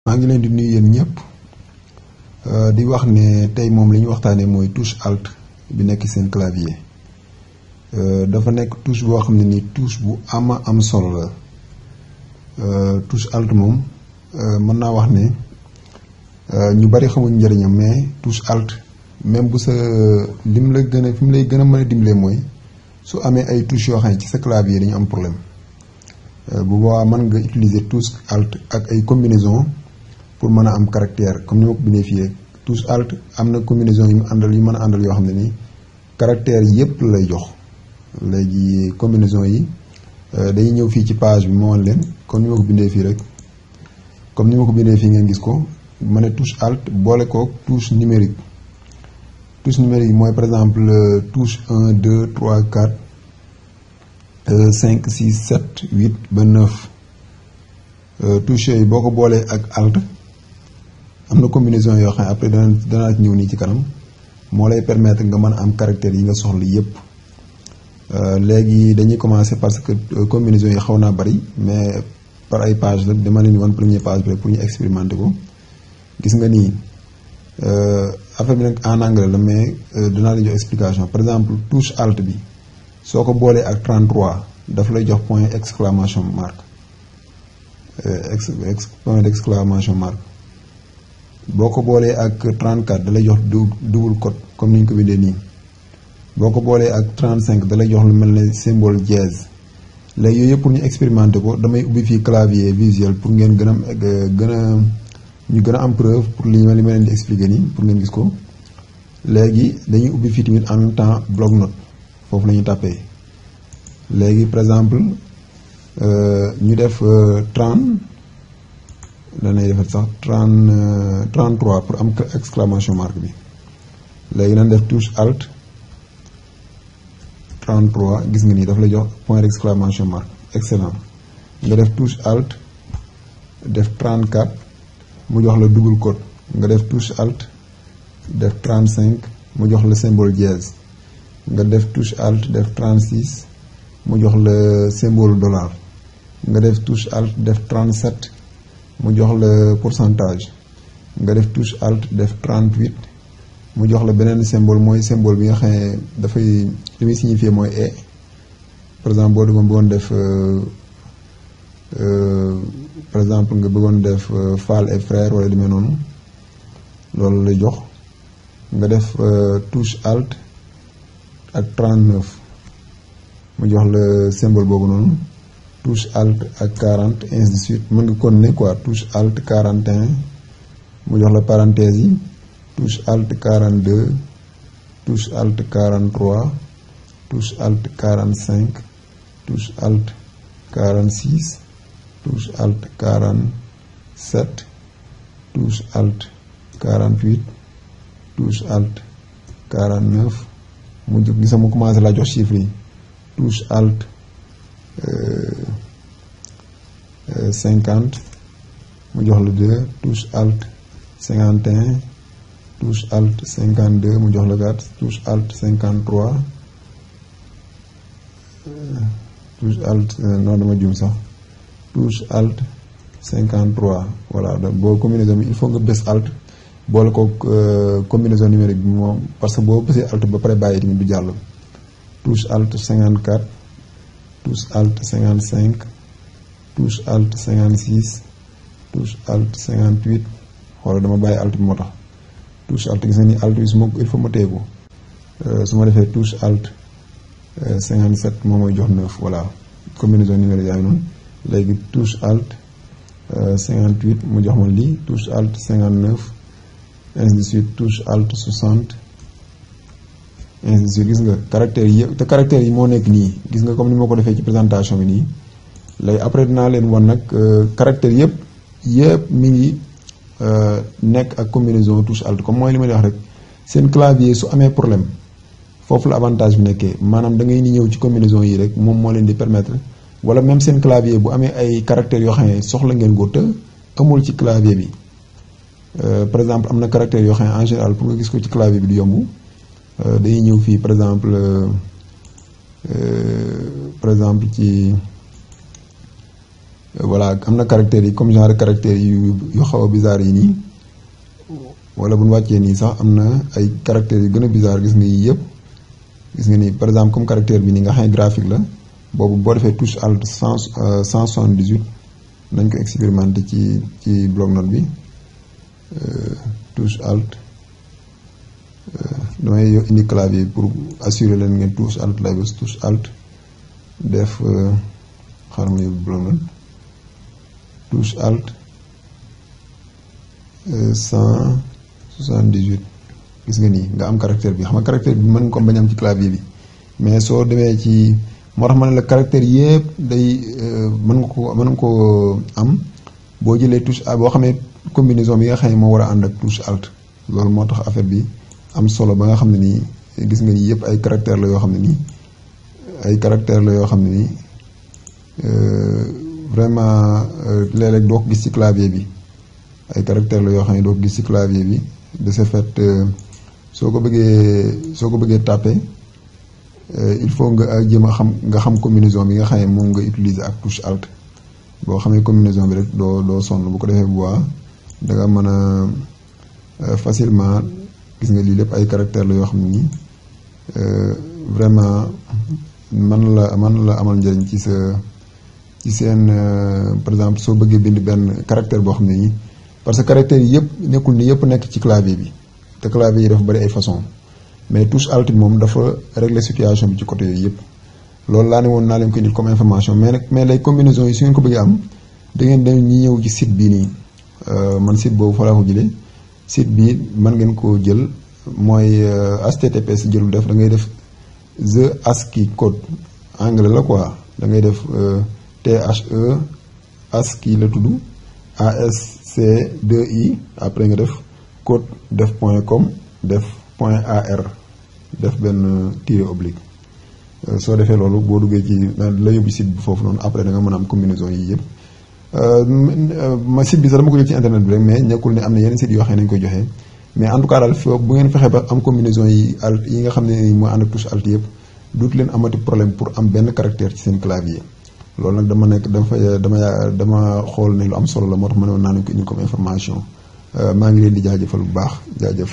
maa ngi leen di nuyu yéen ñëpp di wax ne tey moom li ñu waxtaanee mooy touche alt bi nekk seen clavier dafa nekk touche boo xam ne ni touche bu am solo la touche alt moom mën naa wax ne ñu bari xamuñ njëriñam mais touche alt même bu sa lim la gën a fi mu lay gën a mën a dimbalee mooy su amee ay touches yoo xam ne ci sa clavier dañu am problème bu boobaa mën nga utiliser touche alt ak ay combinaison pour mën a am caractère comme ni ma ko bindee fii touche alt am na combinaison yu mu àndal yu mën a àndal yoo xam ne nii caractère yépp la lay jox léegi combinaison yi dañuy ñëw fii ci page bi ma wan leen comme ni ma ko bindee fii rek comme ni ma ko bindee fii ngeen gis ko ma ne touche alt boole kook touche numérique mooy par exemple touche 1 2 3 4 5 6 7 8 ba 9 touche yooyu boo ko boolee ak alt am na combinaison yoo xam ne après danaa ci ñëw nii ci kanam moo lay permettre nga mën a am caractère yi nga soxla yépp léegi dañuy commencer parce que combinaison yi xaw naa bari mais par ay page la dama leen wan première page bi rek pour ñu expérimenter ko gis nga nii affaire bi nag en anglais la mais dinaa leen jox explication par exemple touche alt bi soo ko boolee ak 33 daf lay jox point exclamation marque point d'exclamation marque boo ko boolee ak 34 da lay jox double code comme ni ñu ko bindee nii boo ko boolee ak 35 da lay jox lu mel ne symbole dièse léegi yooyu yëpp pour ñu expérimenter ko damay ubbi fii clavier visuel pour ngeen ñu gën a am preuve pour li ma leen di expliquer nii pour ngeen gis ko léegi dañuy ubbi fii tamit en même temps bloc note foofu la ñuy tàppee léegi par exemple ñu def 30 danay defar sax 33 pour am exclamation marque bi léegi nañ def touche alt 33 gis nga nii daf lay jox point d'exclamation marque excellent nga def touche alt def 34 mu jox la double code nga def touche alt def 35 mu jox la symbole dièse nga def touche alt def 36 mu jox la symbole dollar nga def touche alt def 37 mu jox la pourcentage nga def touche alt def 38 mu jox la beneen symbole mooy symbole bi nga xam ne dafay li muy signifier mooy e par exemple boo bëggoon def par exemple nga bëggoon def Fall et frère wala demee noonu loolu lay jox nga def touche alt ak 39 mu jox la symbole boobu noonu touche alt ak 40 ainsi de suite mën nga continuer quoi touche alt 41 mu jox la parenthèse yi touche alt 42 touche alt 43 touche alt 45 touche alt 46 touche alt 47 touche alt 48 touche alt 49 mu jóg gis mu commencé laa jox chiffres yi touche alt 50 mu jox la 2 touche alt 51 touche alt 52 mu jox la 4 touche alt 53 touche alt non dama juum sax touche alt 53 voilà donc boo combinaison bi il faut nga bës alt boole ko combinaison numérique bi moom parce que boo bësee alt ba pare bàyyi tamit du jàll touche alt 54 touche alt 55 touche alt 56 touche alt 58 xoolal dama bàyyi alt bi moo tax touche alt gis nga ni alt bi su ma il faut ma téye ko su ma defee touche alt 57 moom mooy jox 9 voilà combinaison numérique yaa ngi noonu léegi touche alt 58 mu jox ma lii touche alt 59 ainsi de suite touche alt 60 ainsi de suite gis nga caractères yi te caractères yi moo nekk nii gis nga comme ni ma ko defee ci présentation bi nii léegi après dinaa leen wan nag caractères yëpp mi ngi nekk ak combinaison touche alt comme mooy li ma di wax rek seen clavier su amee problème foofu la avantage bi nekkee maanaam da ngay ni ñëw ci combinaison yi rek moom moo leen di permettre wala même seen clavier bu amee ay caractères yoo xam ne soxla ngeen ko te amul ci clavier bi par exemple am na caractères yoo xam ne en général pour nga gis ko ci clavier bi du yomb dañuy ñëw fii par exemple ci voilà am na caractères yi comme genre caractères yu xaw a bizarre yi nii wala bu ñu wàccee nii sax am na ay caractères yu gën a bizarre gis nga yii yëpp gis nga nii par exemple comme caractère bi nii nga xam ne graphique la boobu boo defee touche alt 178 nañ ko expérimenté ci bloc-notes bi touche alt damay indi clavier pour assurer leen ngeen touche alt lay bës touche alt def xaaral ma yóbbu bloc-notes touche alt 178 gis nga nii nga am caractère bi xam nga caractère bi mën nga ko bañ am ci clavier bi mais soo demee ci moo tax ma ne la caractère yëpp day mën nga ko am boo jëlee touche boo xamee combinaison bi nga xam ne moo war a ànd ak touche alt loolu moo tax affaire bi am solo ba nga xam ne nii gis nga nii yëpp ay caractère la yoo xam ne nii vraiment léeg-léeg doo ko gis ci clavier bi ay caractère la yoo xam ne doo ko gis ci clavier bi de ce fait soo ko bëggee taper il faut nga jéem a xam combinaison bi nga xam ne moom nga utiliser ak touche alt boo xamee combinaison bi rek doo sonn bu ko defee bu baax da nga mën a facilement gis nga lii lépp ay caractère la yoo xam ne nii vraiment man la amal njëriñ ci seen par exemple soo bëggee bind benn caractère boo xam ne nii parce que caractères yi yëpp nekkul ni yëpp nekk ci clavier bi te clavier yi dafa bari ay façon mais touche alt moom dafa régler situation bi ci côté yooyu yëpp loolu laa ne woon naa leen ko indil comme information mais lay combinaison yi su ngeen ko bëggee am da ngeen dem ñi ñëw ci site bii nii man site boobu fa laa ko jëlee site bi mën ngeen koo jël mooy https jëlu def da ngay def the ASCII code anglais la quoi da ngay def the ASCII la tudd ASC2I après nga def code def .com def .ar def benn tiré oblique soo defee loolu boo duggee ci la yóbbu site bi foofu noonu après da nga mën a am combinaison yi yëpp ma site bi sax dama ko jël ci internet bi rek mais nekkul ne am na yeneen site yoo xam ne nañu koy joxe mais en tout cas daal foofu bu ngeen fexee ba am combinaison yi alt yi nga xam ne moo ànd ak touche alt yëpp duut leen amati problème pour am benn caractère ci seen clavier loolu nag dama xool ne lu am solo la moo tax ma ne woon naa nañ ko indil comme information maa ngi leen di jaajëfal bu baax jaajëf